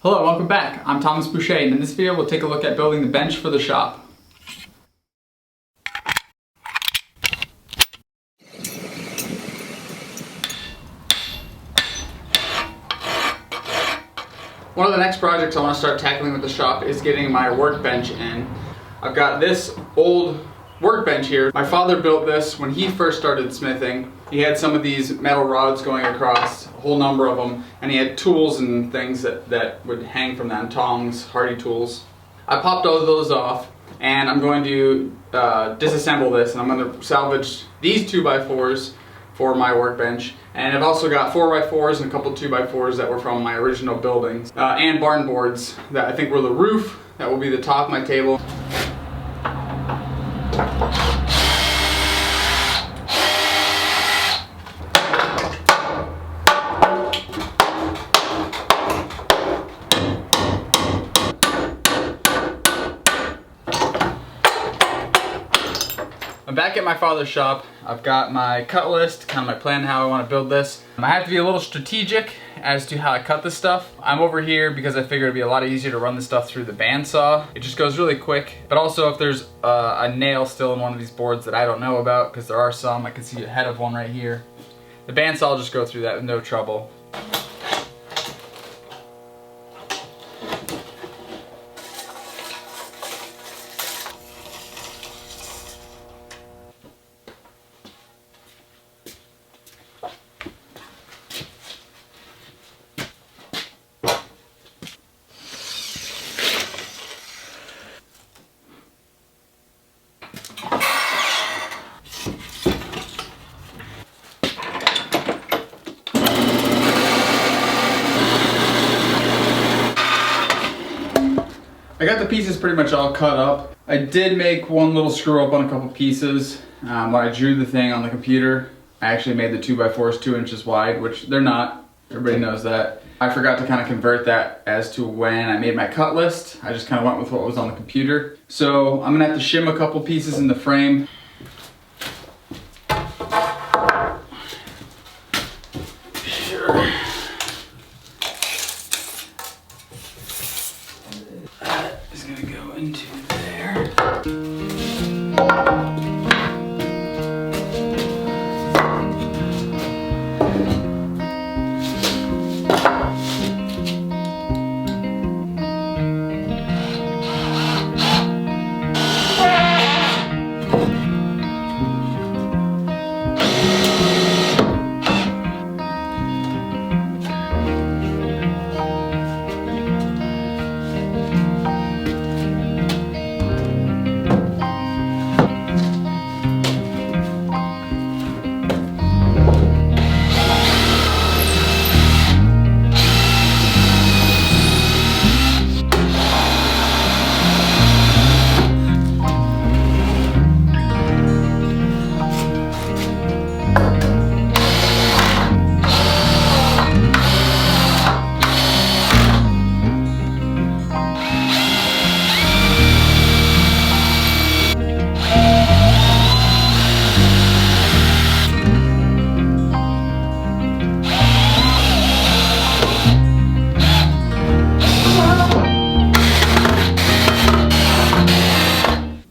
Hello, welcome back. I'm Thomas Boucher, and in this video we'll take a look at building the bench for the shop. One of the next projects I want to start tackling with the shop is getting my workbench in. I've got this old workbench here. My father built this when he first started smithing. He had some of these metal rods going across, a whole number of them, and he had tools and things that would hang from them, tongs, hardy tools. I popped all of those off, and I'm going to disassemble this, and I'm going to salvage these 2x4s for my workbench. And I've also got 4x4s and a couple 2x4s that were from my original buildings, and barn boards that I think were the roof, that will be the top of my table. I'm back at my father's shop. I've got my cut list, kind of my plan how I want to build this. I have to be a little strategic as to how I cut this stuff. I'm over here because I figured it'd be a lot easier to run this stuff through the bandsaw. It just goes really quick. But also if there's a nail still in one of these boards that I don't know about, because there are some, I can see a head of one right here. The bandsaw will just go through that with no trouble. I got the pieces pretty much all cut up. I did make one little screw up on a couple pieces. When I drew the thing on the computer, I actually made the 2x4s 2 inches wide, which they're not. Everybody knows that. I forgot to kind of convert that as to when I made my cut list. I just kind of went with what was on the computer. So I'm gonna have to shim a couple pieces in the frame. Sure. That is gonna go into there.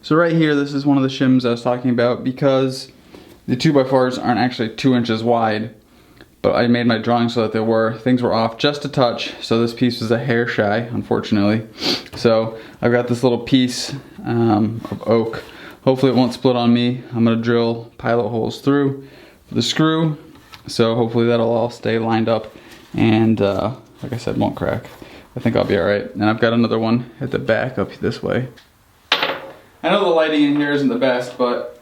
So right here, this is one of the shims I was talking about, because the 2x4s aren't actually 2 inches wide, but I made my drawing so that they were. Things were off just a touch, so this piece was a hair shy, unfortunately. So I've got this little piece of oak. Hopefully it won't split on me. I'm gonna drill pilot holes through the screw, so hopefully that'll all stay lined up and like I said, won't crack. I think I'll be all right. And I've got another one at the back up this way. I know the lighting in here isn't the best, but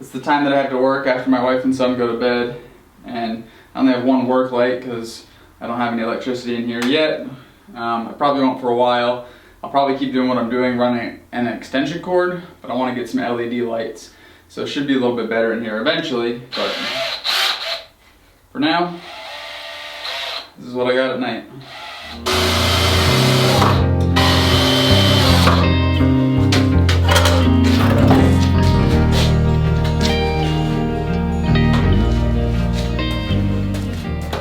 it's the time that I have to work after my wife and son go to bed, and I only have one work light because I don't have any electricity in here yet. I probably won't for a while. I'll probably keep doing what I'm doing, running an extension cord, but I want to get some LED lights, so it should be a little bit better in here eventually, but for now, this is what I got at night.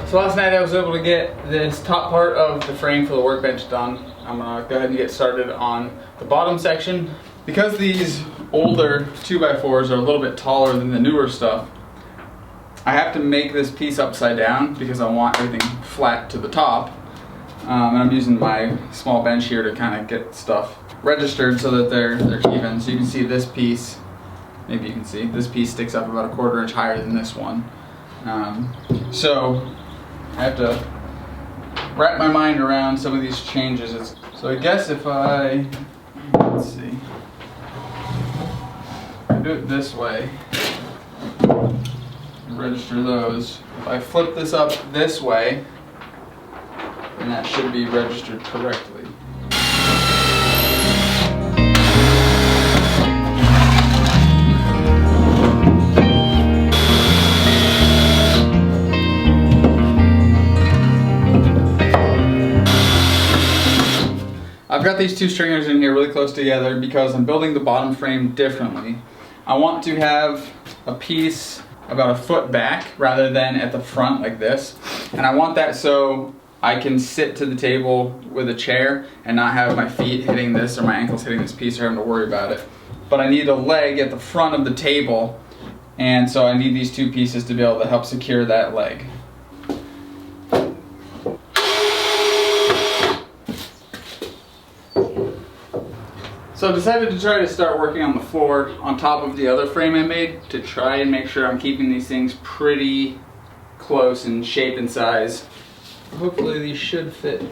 So last night I was able to get this top part of the frame for the workbench done. I'm gonna go ahead and get started on the bottom section. Because these older 2x4s are a little bit taller than the newer stuff, I have to make this piece upside down because I want everything flat to the top. And I'm using my small bench here to kind of get stuff registered so that they're even. So you can see this piece, maybe you can see, this piece sticks up about 1/4 inch higher than this one. So I have to wrap my mind around some of these changes. So I guess if let's see, I do it this way, register those. If I flip this up this way, then that should be registered correctly. I've got these two stringers in here really close together because I'm building the bottom frame differently. I want to have a piece about 1 foot back rather than at the front like this. And I want that so I can sit to the table with a chair and not have my feet hitting this or my ankles hitting this piece or having to worry about it. But I need a leg at the front of the table, and so I need these two pieces to be able to help secure that leg. So I decided to try to start working on the floor on top of the other frame I made to try and make sure I'm keeping these things pretty close in shape and size. Hopefully these should fit.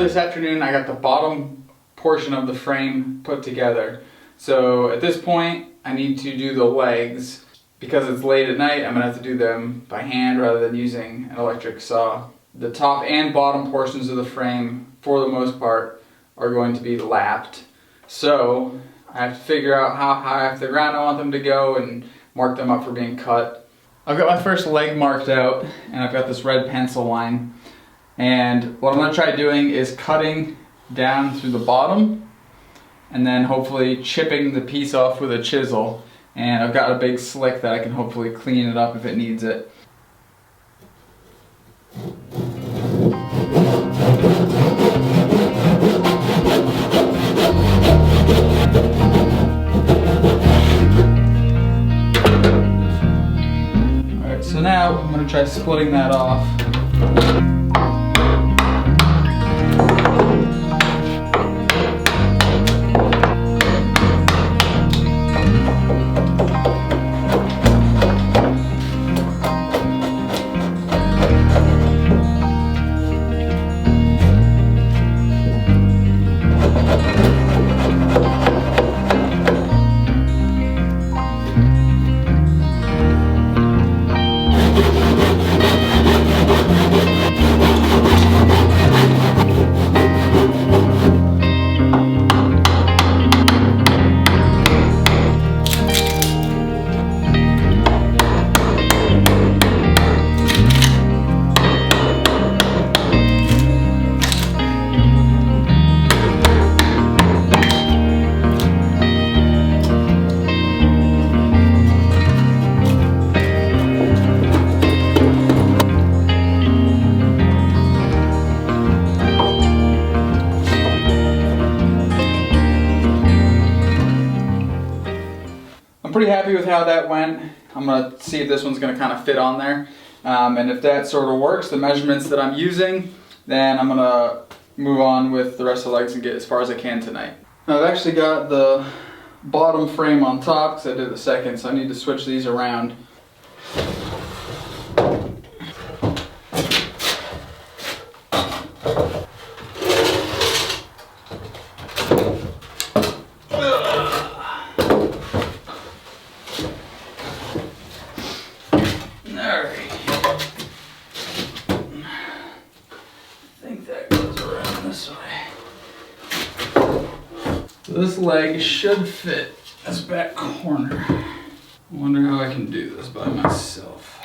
This afternoon I got the bottom portion of the frame put together. So at this point I need to do the legs. Because it's late at night, I'm gonna have to do them by hand rather than using an electric saw. The top and bottom portions of the frame, for the most part, are going to be lapped. So I have to figure out how high off the ground I want them to go and mark them up for being cut. I've got my first leg marked out and I've got this red pencil line. And what I'm going to try doing is cutting down through the bottom and then hopefully chipping the piece off with a chisel. And I've got a big slick that I can hopefully clean it up if it needs it. Alright, so now I'm going to try splitting that off. I'm pretty happy with how that went. I'm going to see if this one's going to kind of fit on there. And if that sort of works, the measurements that I'm using, then I'm going to move on with the rest of the legs and get as far as I can tonight. Now, I've actually got the bottom frame on top because I did the second, so I need to switch these around. This leg should fit this back corner. I wonder how I can do this by myself.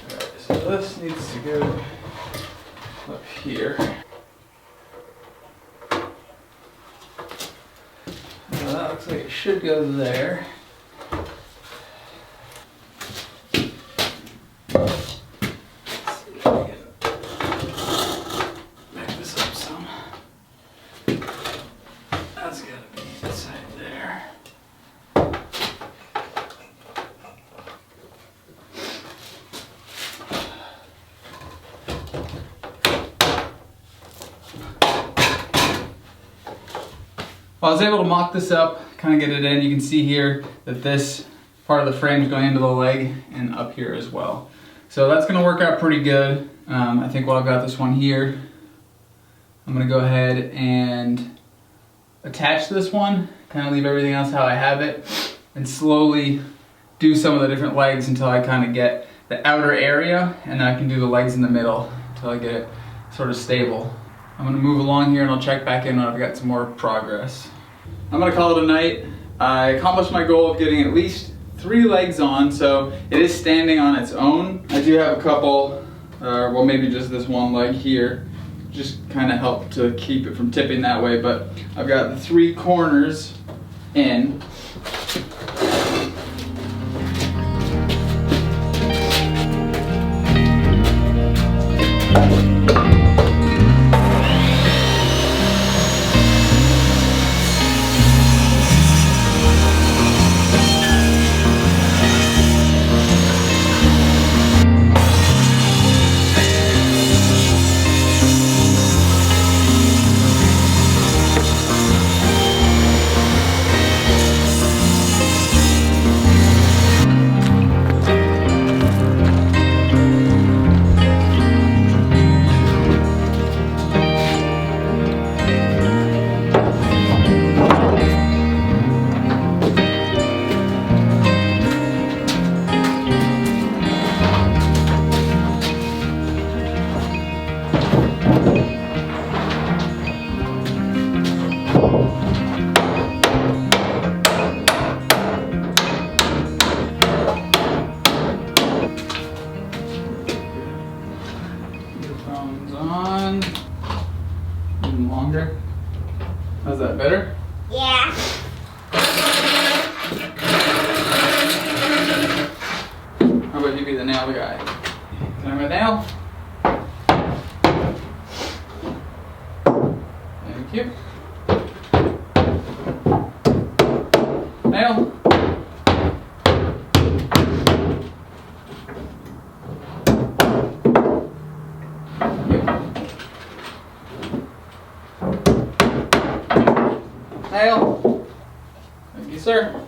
Alright, so this needs to go up here. So that looks like it should go there. I was able to mock this up, kind of get it in. You can see here that this part of the frame is going into the leg and up here as well. So that's going to work out pretty good. I think while I've got this one here, I'm going to go ahead and attach this one, kind of leave everything else how I have it, and slowly do some of the different legs until I kind of get the outer area, and then I can do the legs in the middle until I get it sort of stable. I'm going to move along here and I'll check back in when I've got some more progress. I'm going to call it a night. I accomplished my goal of getting at least 3 legs on, so it is standing on its own. I do have a couple, well maybe just this one leg here, just kind of help to keep it from tipping that way, but I've got the 3 corners in. On. Even longer. How's that better? Yeah. How about you be the nail guy? Can I have a nail? Thank you. Nail. Nail. Thank you, sir.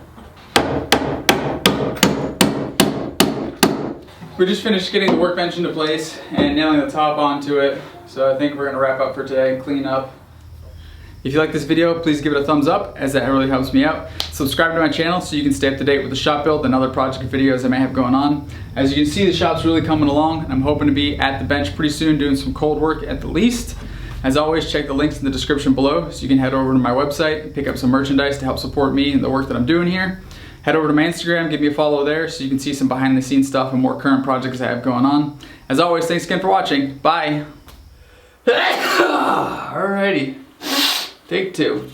We just finished getting the workbench into place and nailing the top onto it. So I think we're gonna wrap up for today and clean up. If you like this video, please give it a thumbs up, as that really helps me out. Subscribe to my channel so you can stay up to date with the shop build and other project videos I may have going on. As you can see, the shop's really coming along, and I'm hoping to be at the bench pretty soon doing some cold work at the least. As always, check the links in the description below so you can head over to my website and pick up some merchandise to help support me and the work that I'm doing here. Head over to my Instagram, give me a follow there so you can see some behind the scenes stuff and more current projects I have going on. As always, thanks again for watching. Bye. Alrighty, take 2.